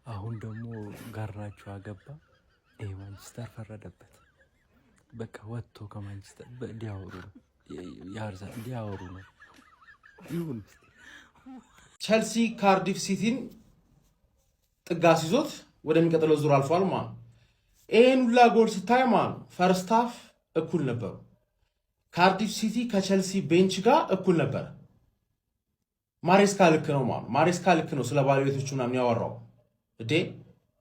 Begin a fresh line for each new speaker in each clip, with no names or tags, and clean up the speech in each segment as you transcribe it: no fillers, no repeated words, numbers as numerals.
አሁን ደግሞ ጋርናቾ አገባ። ማንቸስተር ፈረደበት። በቃ ወጥቶ ከማንቸስተር ዲያወሩ ያርዛል ዲያወሩ ነው ይሁን።
ቸልሲ ካርዲፍ ሲቲን ጥጋስ ይዞት ወደሚቀጥለው ዙር አልፏል ማለት ነው። ይሄን ሁላ ጎል ስታይ ማለት ነው ፈርስት ሃፍ እኩል ነበሩ። ካርዲፍ ሲቲ ከቸልሲ ቤንች ጋር እኩል ነበር። ማሬስካ ልክ ነው ማለት ነው። ማሬስካ ልክ ነው ስለ ባለቤቶቹ ምናምን ያወራው እዴ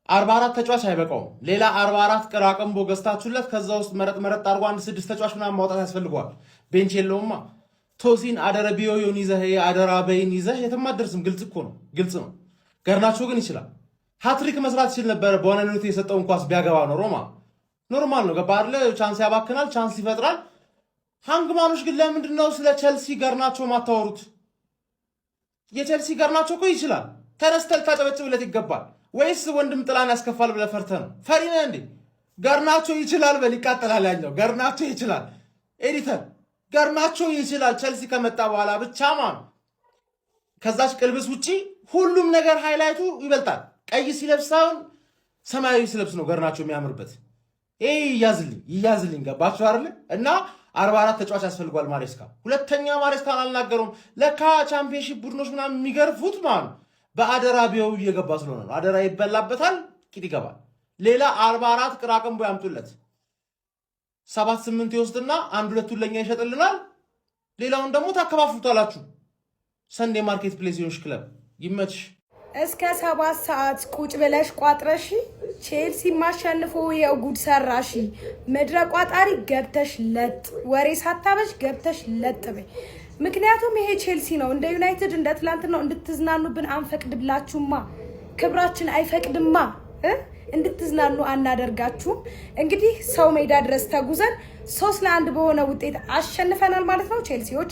44 ተጫዋች አይበቃውም። ሌላ 44 ቅራቅንቦ ገዝታችሁለት ከዛ ውስጥ መረጥ አድርጎ አንድ 6 ተጫዋች ምናምን ማውጣት ያስፈልገዋል። ቤንች የለውማ። ቶሲን አደረቢዮን ይዘህ አደራበይን ይዘህ የትም አትደርስም። ግልጽ እኮ ነው፣ ግልጽ ነው። ገርናቾ ግን ይችላል። ሃትሪክ መስራት ይችል ነበር። በሆነ ኑት የሰጠውን ኳስ ቢያገባ ኖሮማ ኖርማል ነው። ገባ አይደለ? ቻንስ ያባክናል፣ ቻንስ ይፈጥራል። ሃንግማኖች ግን ለምንድነው ስለ ቸልሲ ገርናቾ ማታወሩት? የቸልሲ ገርናቾ እኮ ይችላል። ተነስተህ ታጨበጭብለት ይገባል። ወይስ ወንድም ጥላን ያስከፋል ብለህ ፈርተህ ነው? ፈሪ ነህ እንዴ? ገርናቾ ይችላል በል ይቃጠላል። ያኛው ገርናቾ ይችላል። ኤዲተር ገርናቾ ይችላል። ቸልሲ ከመጣ በኋላ ብቻ ማለት ከዛች ቅልብስ ውጪ ሁሉም ነገር ሃይላይቱ ይበልጣል። ቀይ ሲለብሳውን ሰማያዊ ሲለብስ ነው ገርናቾ የሚያምርበት። ይያዝልኝ ገባችሁ አይደል? እና 44 ተጫዋች ያስፈልጓል ማሬስካ። ሁለተኛ ማሬስካን አልናገረውም። ለካ ቻምፒየንሺፕ ቡድኖች ምናምን የሚገርፉት ማለት በአደራ ቢው እየገባ ስለሆነ ነው። አደራ ይበላበታል፣ ቂጥ ይገባል። ሌላ 44 ቅራቅንቦ ያምጡለት 7-8 ይወስድና 1-2 ለኛ ይሸጥልናል። ሌላውን ደግሞ ታከፋፍሉታላችሁ። ሰንዴ ማርኬት ፕሌስ ዮሽ ክለብ ይመችሽ።
እስከ 7 ሰዓት ቁጭ ብለሽ ቋጥረሽ ቼልሲ ማሸንፎ የጉድ ሰራሽ። ምድረ ቋጣሪ ገብተሽ ለጥ ወሬ ሳታበሽ ገብተሽ ለጥ በይ። ምክንያቱም ይሄ ቼልሲ ነው። እንደ ዩናይትድ እንደ ትላንት ነው እንድትዝናኑብን አንፈቅድብላችሁማ። ክብራችን አይፈቅድማ። እንድትዝናኑ አናደርጋችሁም። እንግዲህ ሰው ሜዳ ድረስ ተጉዘን 3-1 በሆነ ውጤት አሸንፈናል ማለት ነው። ቼልሲዎች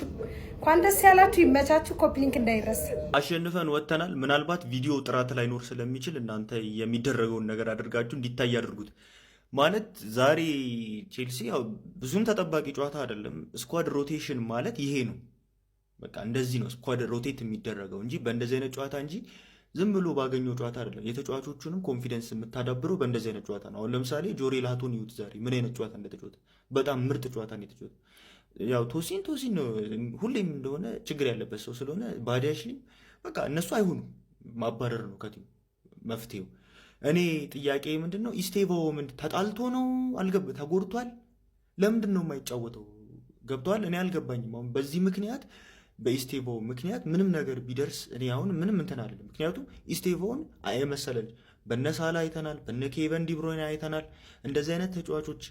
እንኳን ደስ ያላችሁ፣ ይመቻችሁ። ኮፒ ሊንክ እንዳይረሳ።
አሸንፈን ወጥተናል። ምናልባት ቪዲዮ ጥራት ላይኖር ስለሚችል እናንተ የሚደረገውን ነገር አድርጋችሁ እንዲታይ አድርጉት። ማለት ዛሬ ቼልሲ ያው ብዙም ተጠባቂ ጨዋታ አይደለም። ስኳድ ሮቴሽን ማለት ይሄ ነው። በቃ እንደዚህ ነው ስኳድ ሮቴት የሚደረገው እንጂ በእንደዚህ አይነት ጨዋታ እንጂ ዝም ብሎ ባገኘው ጨዋታ አይደለም። የተጫዋቾቹንም ኮንፊደንስ የምታዳብረው በእንደዚህ አይነት ጨዋታ ነው። አሁን ለምሳሌ ጆሬ ላቶን ይዩት ዛሬ ምን አይነት ጨዋታ እንደተጫወተ። በጣም ምርጥ ጨዋታ ነው የተጫወተ። ያው ቶሲን ነው ሁሌም እንደሆነ ችግር ያለበት ሰው ስለሆነ ባዲያሽሊ በቃ እነሱ አይሆኑ ማባረር ነው ከቲም መፍትሄው። እኔ ጥያቄ ምንድነው ኢስቴቮ ተጣልቶ ነው ተጎድቷል? ለምንድን ነው የማይጫወተው? ገብቷል? እኔ አልገባኝም። አሁን በዚህ ምክንያት በኢስቴቮ ምክንያት ምንም ነገር ቢደርስ እኔ አሁን ምንም እንትን አይደለም። ምክንያቱም ኢስቴቮን አይመሰለን በነሳላ አይተናል፣ በነኬቨን ዲብሮይን አይተናል። እንደዚህ አይነት ተጫዋቾች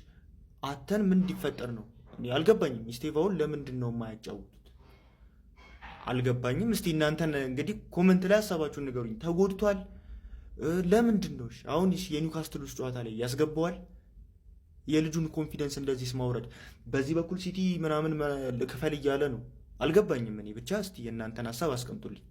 አተን ምን እንዲፈጠር ነው እኔ አልገባኝም። ኢስቴቮን ለምንድን ነው የማያጫውቱት? አልገባኝም። እስቲ እናንተን እንግዲህ ኮሜንት ላይ ሐሳባችሁን ንገሩኝ። ተጎድቷል ለምንድን ነው? አሁን የኒውካስትል ውስጥ ጨዋታ ላይ ያስገባዋል? የልጁን ኮንፊደንስ እንደዚህ ማውረድ። በዚህ በኩል ሲቲ ምናምን ክፈል እያለ ነው። አልገባኝም እኔ ብቻ። እስቲ የእናንተን ሐሳብ አስቀምጡልኝ።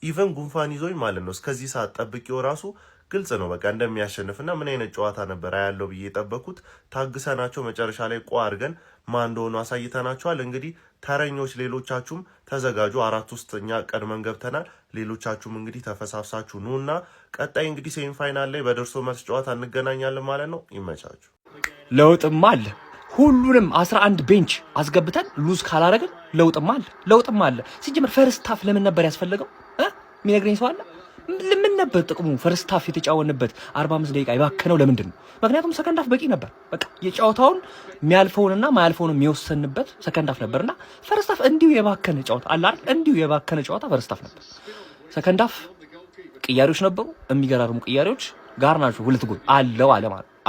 ኢቨን ጉንፋን ይዞኝ ማለት ነው እስከዚህ ሰዓት ጠብቄው ራሱ ግልጽ ነው በቃ እንደሚያሸንፍና ምን አይነት ጨዋታ ነበር ያለው ብዬ የጠበኩት። ታግሰናቸው መጨረሻ ላይ ቋ አድርገን ማን እንደሆኑ አሳይተናቸዋል። እንግዲህ ተረኞች ሌሎቻችሁም ተዘጋጁ። 4 ውስጥ እኛ ቀድመን ገብተናል። ሌሎቻችሁም እንግዲህ ተፈሳፍሳችሁ ኑና ቀጣይ እንግዲህ ሴሚ ፋይናል ላይ በደርሶ መልስ ጨዋታ እንገናኛለን ማለት ነው። ይመቻችሁ።
ለውጥማ አለ። ሁሉንም 11 ቤንች አስገብተን ሉዝ ካላረግን ለውጥማ አለ። ሲጀምር ፈርስት ሃፍ ለምን ነበር ያስፈልገው? የሚነግረኝ ሰው አለ? ምን ነበር ጥቅሙ? ፈርስት ሃፍ የተጫወንበት 45 ደቂቃ የባከነው ለምንድን ነው? ምክንያቱም ሰከንድ ሃፍ በቂ ነበር። በቃ የጨዋታውን የሚያልፈውንና ማያልፈውን የሚወሰንበት ሰከንድ ሃፍ ነበርና ፈርስት ሃፍ እንዲሁ የባከነ ጨዋታ አለ አይደል? እንዲሁ የባከነ ጨዋታ ፈርስት ሃፍ ነበር። ሰከንድ ሃፍ ቅያሬዎች ነበሩ፣ የሚገራርሙ ቅያሬዎች። ጋርናቾ 2 ጎል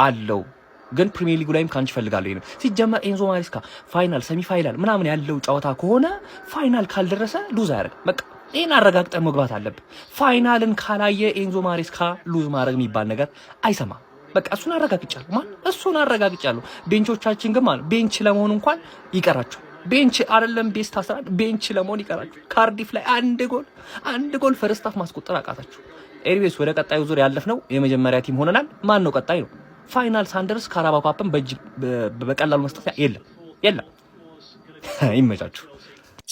አለው ግን ፕሪሚየር ሊጉ ላይም ካንቺ ፈልጋለሁ ይሄን ሲጀመር ኤንዞ ማሬስካ ፋይናል ሰሚ ፋይናል ምናምን ያለው ጨዋታ ከሆነ ፋይናል ካልደረሰ ሉዝ አያደርግ። በቃ ይሄን አረጋግጠን መግባት አለብን። ፋይናልን ካላየ ኤንዞ ማሬስካ ሉዝ ማድረግ የሚባል ነገር አይሰማም። በቃ እሱን አረጋግጫለሁ። ቤንቾቻችን ግን ማለት ቤንች ለመሆን እንኳን ይቀራቸው። ቤንች አይደለም ቤስት 11 ቤንች ለመሆን ይቀራቸው። ካርዲፍ ላይ አንድ ጎል ፈርስት ሃፍ ማስቆጠር አቃታችሁ። ኤሪዌስ ወደ ቀጣዩ ዙር ያለፍነው የመጀመሪያ ቲም ሆነናል። ማን ነው ቀጣይ ነው? ፋይናል ሳንደርስ ካራባኦ ካፕን በቀላሉ መስጠት የለም። ይመቻችሁ።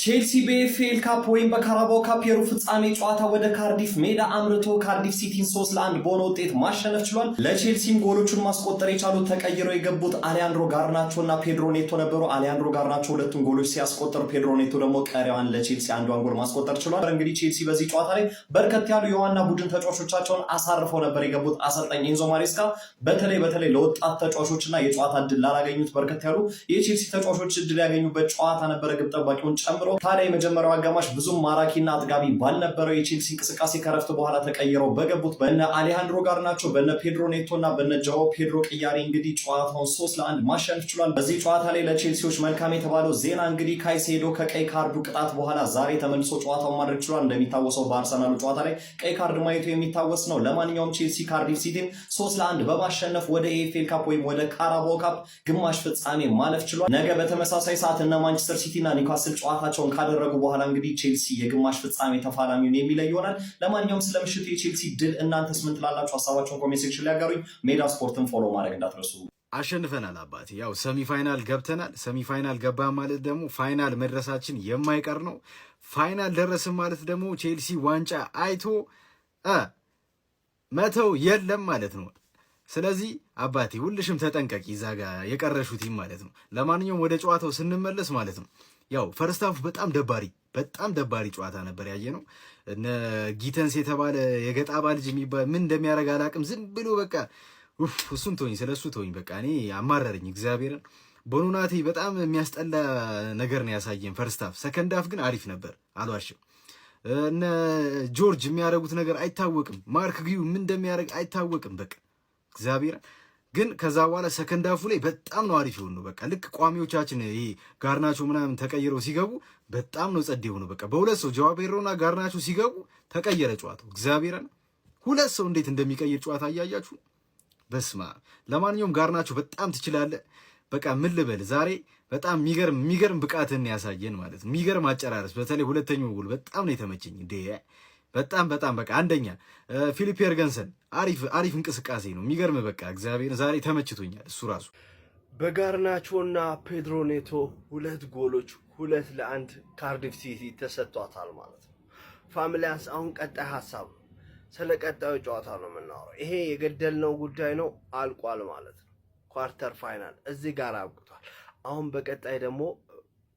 ቼልሲ በኤፍኤል ካፕ ወይም በካራባኦ ካፕ የሩብ ፍጻሜ ጨዋታ ወደ ካርዲፍ ሜዳ አምርቶ ካርዲፍ ሲቲን 3-1 በሆነ ውጤት ማሸነፍ ችሏል። ለቼልሲም ጎሎቹን ማስቆጠር የቻሉት ተቀይረው የገቡት አሊያንድሮ ጋርናቾ እና ፔድሮ ኔቶ ነበሩ። አሊያንድሮ ጋርናቾ ሁለቱን ጎሎች ሲያስቆጠር፣ ፔድሮ ኔቶ ደግሞ ቀሪዋን ለቼልሲ አንዷን ጎል ማስቆጠር ችሏል። እንግዲህ ቼልሲ በዚህ ጨዋታ ላይ በርከት ያሉ የዋና ቡድን ተጫዋቾቻቸውን አሳርፈው ነበር የገቡት አሰልጣኝ ኤንዞ ማሬስካ። በተለይ ለወጣት ተጫዋቾችና የጨዋታ እድል ላላገኙት በርከት ያሉ የቼልሲ ተጫዋቾች እድል ያገኙበት ጨዋታ ነበረ፣ ግብ ጠባቂውን ጨምሮ። ታዲያ የመጀመሪያው አጋማሽ ብዙም ማራኪና አጥጋቢ ባልነበረው የቼልሲ እንቅስቃሴ ከረፍት በኋላ ተቀይረው በገቡት በነ አሌሃንድሮ ጋርናቾ፣ በነ ፔድሮ ኔቶ እና በነ ጃኦ ፔድሮ ቅያሬ እንግዲህ ጨዋታውን 3-1 ማሸነፍ ችሏል። በዚህ ጨዋታ ላይ ለቼልሲዎች መልካም የተባለው ዜና እንግዲህ ካይሴዶ ከቀይ ካርዱ ቅጣት በኋላ ዛሬ ተመልሶ ጨዋታውን ማድረግ ችሏል። እንደሚታወሰው በአርሰናሉ ጨዋታ ላይ ቀይ ካርድ ማየቱ የሚታወስ ነው። ለማንኛውም ቼልሲ ካርዲፍ ሲቲን 3-1 በማሸነፍ ወደ ኤፍኤል ካፕ ወይም ወደ ካራባኦ ካፕ ግማሽ ፍጻሜ ማለፍ ችሏል። ነገ በተመሳሳይ ሰዓት እነ ማንቸስተር ሲቲ እና ኒውካስል ጨዋታቸውን ካደረጉ በኋላ እንግዲህ ቼልሲ የግማሽ ፍጻሜ ተፋላሚውን የሚለይ ይሆናል። ለማንኛውም ስለምሽቱ የቼልሲ ድል እናንተስ ምን ትላላችሁ? ሀሳባችሁን ኮሜንት ሴክሽን ላይ ያጋሩኝ። ሜዳ ስፖርትን ፎሎ ማድረግ እንዳትረሱ።
አሸንፈናል አባቴ። ያው ሰሚፋይናል ገብተናል። ሰሚፋይናል ገባ ማለት ደግሞ ፋይናል መድረሳችን የማይቀር ነው። ፋይናል ደረስን ማለት ደግሞ ቼልሲ ዋንጫ አይቶ መተው የለም ማለት ነው። ስለዚህ አባቴ ሁልሽም ተጠንቀቂ፣ እዛ ጋ የቀረሹ ቲም ማለት ነው። ለማንኛውም ወደ ጨዋታው ስንመለስ ማለት ነው ያው ፈርስት ሃፍ በጣም ደባሪ ጨዋታ ነበር ያየ ነው። እነ ጊተንስ የተባለ የገጣባ ልጅ የሚባል ምን እንደሚያደርግ አላቅም። ዝም ብሎ በቃ እሱን ተወኝ፣ ስለሱ ተወኝ። በቃ እኔ አማረረኝ እግዚአብሔርን። ቦኑናቴ በጣም የሚያስጠላ ነገር ነው ያሳየን ፈርስት ሃፍ። ሰከንድ ሃፍ ግን አሪፍ ነበር አልዋሽም። እነ ጆርጅ የሚያደርጉት ነገር አይታወቅም። ማርክ ጊዩ ምን እንደሚያደርግ አይታወቅም። በቃ እግዚአብሔርን ግን ከዛ በኋላ ሰከንድ ሃፉ ላይ በጣም ነው አሪፍ የሆነው። በቃ ልክ ቋሚዎቻችን ይሄ ጋርናቾ ምናምን ተቀይረው ሲገቡ በጣም ነው ጸድ የሆነው። በቃ በሁለት ሰው ጃኦ ፔድሮና ጋርናቾ ሲገቡ ተቀየረ ጨዋታው። እግዚአብሔርን ሁለት ሰው እንዴት እንደሚቀይር ጨዋታ እያያችሁ በስማ። ለማንኛውም ጋርናቾ በጣም ትችላለህ። በቃ ምን ልበል ዛሬ በጣም የሚገርም ብቃትን ያሳየን ማለት ነው። የሚገርም አጨራረስ፣ በተለይ ሁለተኛው ጎል በጣም ነው የተመቸኝ። በጣም በቃ አንደኛ ፊሊፕ የርገንሰን አሪፍ እንቅስቃሴ ነው። የሚገርም በቃ እግዚአብሔር ዛሬ ተመችቶኛል እሱ ራሱ።
በጋርናቾና ፔድሮ ኔቶ 2 ጎሎች 2-1 ካርዲፍ ሲቲ ተሰጥቷታል ማለት ነው። ፋሚሊያንስ አሁን ቀጣይ ሀሳብ ነው፣ ስለ ቀጣዩ ጨዋታ ነው የምናወራው። ይሄ የገደልነው ጉዳይ ነው፣ አልቋል ማለት ነው። ኳርተር ፋይናል እዚህ ጋር አብቅቷል። አሁን በቀጣይ ደግሞ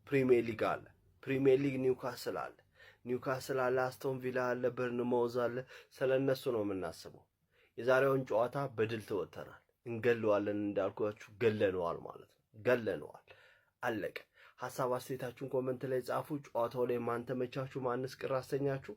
ፕሪሚየር ሊግ አለ። ፕሪሚየር ሊግ ኒውካስል አለ፣ አስቶን ቪላ አለ፣ በርንማውዝ አለ። ስለነሱ ነው የምናስበው። የዛሬውን ጨዋታ በድል ተወጥተናል። እንገለዋለን፣ እንዳልኳችሁ ገለነዋል ማለት ነው። ገለነዋል፣ አለቀ። ሀሳብ አስተያየታችሁን ኮሜንት ላይ ጻፉ። ጨዋታው ላይ ማን ተመቻችሁ፣ ማንስ ቅር አሰኛችሁ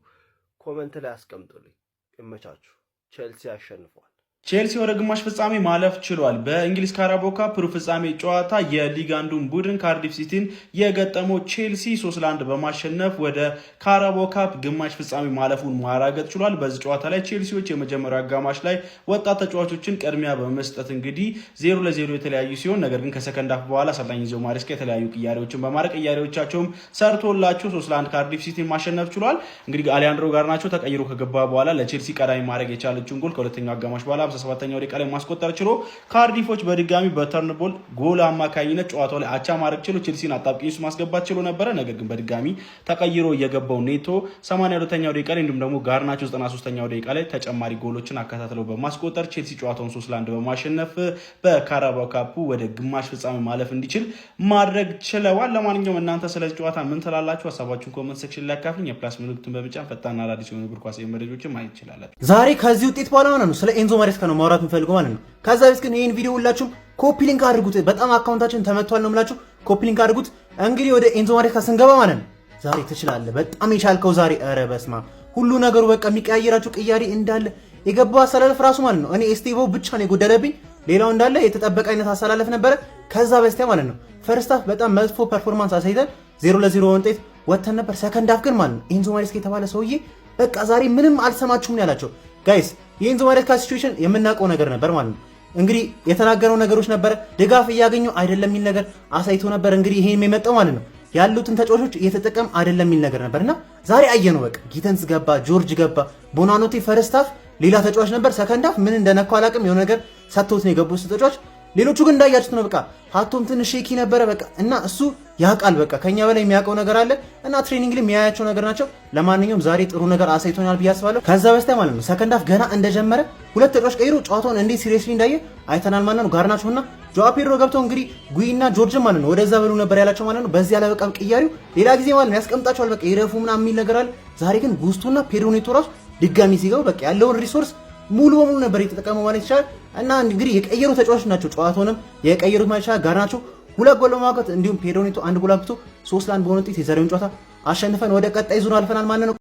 ኮሜንት ላይ አስቀምጡልኝ። ይመቻችሁ። ቼልሲ አሸንፏል።
ቼልሲ ወደ ግማሽ ፍጻሜ ማለፍ ችሏል። በእንግሊዝ ካራባኦ ካፕ ሩብ ፍጻሜ ጨዋታ የሊግ አንዱን ቡድን ካርዲፍ ሲቲን የገጠመው ቼልሲ 3-1 በማሸነፍ ወደ ካራባኦ ካፕ ግማሽ ፍጻሜ ማለፉን ማረጋገጥ ችሏል። በዚህ ጨዋታ ላይ ቼልሲዎች የመጀመሪያው አጋማሽ ላይ ወጣት ተጫዋቾችን ቅድሚያ በመስጠት እንግዲህ 0-0 የተለያዩ ሲሆን፣ ነገር ግን ከሰከንድ ሃፍ በኋላ አሰልጣኝ ኤንዞ ማሬስካ የተለያዩ ቅያሬዎችን በማድረግ ቅያሬዎቻቸውም ሰርቶላቸው 3-1 ካርዲፍ ሲቲን ማሸነፍ ችሏል። እንግዲህ አሌሃንድሮ ጋርናቾ ተቀይሮ ከገባ በኋላ ለቼልሲ ቀዳሚ ማድረግ የቻለችውን ጎል ከሁለተኛው አጋማሽ በኋላ 57ኛው ደቂቃ ላይ ማስቆጠር ችሎ ካርዲፎች በድጋሚ በተርንቦል ጎል አማካኝነት ጨዋታው ላይ አቻ ማድረግ ችሎ ቼልሲን አጣብቂኝ ውስጥ ማስገባት ችሎ ነበረ። ነገር ግን በድጋሚ ተቀይሮ የገባው ኔቶ 82ኛው ደቂቃ ላይ እንዲሁም ደግሞ ጋርናቾ 93ኛው ደቂቃ ላይ ተጨማሪ ጎሎችን አከታትለው በማስቆጠር ቼልሲ ጨዋታውን 3-1 በማሸነፍ በካራባኦ ካፕ ወደ ግማሽ ፍጻሜ ማለፍ እንዲችል ማድረግ ችለዋል። ለማንኛውም እናንተ ስለዚህ ጨዋታ ምን ትላላችሁ? ሀሳባችሁን ኮሜንት ሴክሽን ላይ አካፍሉኝ። የፕላስ ምልክቱን በመጫን ፈጣንና አዳዲስ የሆኑ እግር ኳስ መረጃዎችን ማየት ይችላል።
ዛሬ ከዚህ ውጤት በኋላ ማለት ነው ስለ ኤንዞ ማሬስካ ነው ማውራት የምፈልገው ማለት ነው። ከዛ በፊት ግን ይሄን ቪዲዮ ሁላችሁም ኮፒ ሊንክ አድርጉት። በጣም አካውንታችን ተመቷል ነው የምላችሁ። ኮፒ ሊንክ አድርጉት። እንግዲህ ወደ ኤንዞ ማሬስካ ስንገባ ማለት ነው ዛሬ ትችላለህ፣ በጣም የቻልከው ዛሬ። ኧረ በስማ ሁሉ ነገሩ በቃ የሚቀያየራችሁ ቅያሪ እንዳለ የገባው አሰላለፍ ራሱ ማለት ነው። እኔ ኤስቴቮ ብቻ ነው የጎደለብኝ፣ ሌላው እንዳለ የተጠበቀ አይነት አሰላለፍ ነበረ። ከዛ በስቲያ ማለት ነው ፈርስት ሃፍ በጣም መጥፎ ፐርፎርማንስ አሳይተን 0-0 ውጤት ወጥተን ነበር። ሰከንድ ሃፍ ግን ማለት ነው ኤንዞ ማሬስካ የተባለ ሰውዬ በቃ ዛሬ ምንም አልሰማችሁም ያላቸው ጋይስ። የኤንዞ ማሬስካ ሲቹዌሽን የምናውቀው ነገር ነበር ማለት ነው። እንግዲህ የተናገረው ነገሮች ነበረ፣ ድጋፍ እያገኙ አይደለም የሚል ነገር አሳይቶ ነበር። እንግዲህ ይሄን የመጣው ማለት ነው ያሉትን ተጫዋቾች እየተጠቀም አይደለም የሚል ነገር ነበርና ዛሬ አየነው። በቃ ጊተንስ ገባ፣ ጆርጅ ገባ፣ ቦናኖቴ ፈርስት ሃፍ ሌላ ተጫዋች ነበር። ሰከንድ ሃፍ ምን እንደነካው አላውቅም፣ የሆነ ነገር ሰጥቶት ነው የገቡት ተጫዋች። ሌሎቹ ግን እንዳያችሁት ነው። በቃ ሀቶም ትንሽ ሼኪ ነበረ በቃ እና እሱ ያውቃል በቃ ከኛ በላይ የሚያውቀው ነገር አለ እና ትሬኒንግ ላይ የሚያያቸው ነገር ናቸው። ለማንኛውም ዛሬ ጥሩ ነገር አሳይቶናል ብዬ አስባለሁ። ከዛ በስቲያ ማለት ነው ሰከንድ ሃፍ ገና እንደጀመረ ሁለት ተጫዋች ቀይሮ ጨዋታውን እንዴት ሲሪየስሊ እንዳየ አይተናል ማለት ነው። ጋርናቾና ጆዋ ፔድሮ ገብተው እንግዲህ ጉይና ጆርጅ ማለት ነው ወደዛ በሉ ነበር ያላቸው ማለት ነው። በዚህ ያለ በቃ ቅያሪው ሌላ ጊዜ ማለት ነው ያስቀምጣቸዋል በቃ ይረፉ ምናምን የሚል ነገር አለ። ዛሬ ግን ጉስቱና ፔድሮ ኔቶ ራሱ ድጋሚ ሲገቡ በቃ ያለውን ሪሶርስ ሙሉ በሙሉ ነበር የተጠቀመው ማለት ይቻላል። እና እንግዲህ የቀየሩ ተጫዋቾች ናቸው ጨዋታውንም የቀየሩት ማለት ይቻላል። ጋርናቾ 2 ጎል በማግባት እንዲሁም ፔድሮ ኔቶ 1 ጎል አግብቶ 3-1 በሆነ ውጤት የዛሬውን ጨዋታ አሸንፈን ወደ ቀጣይ ዙር አልፈናል ማለት ነው።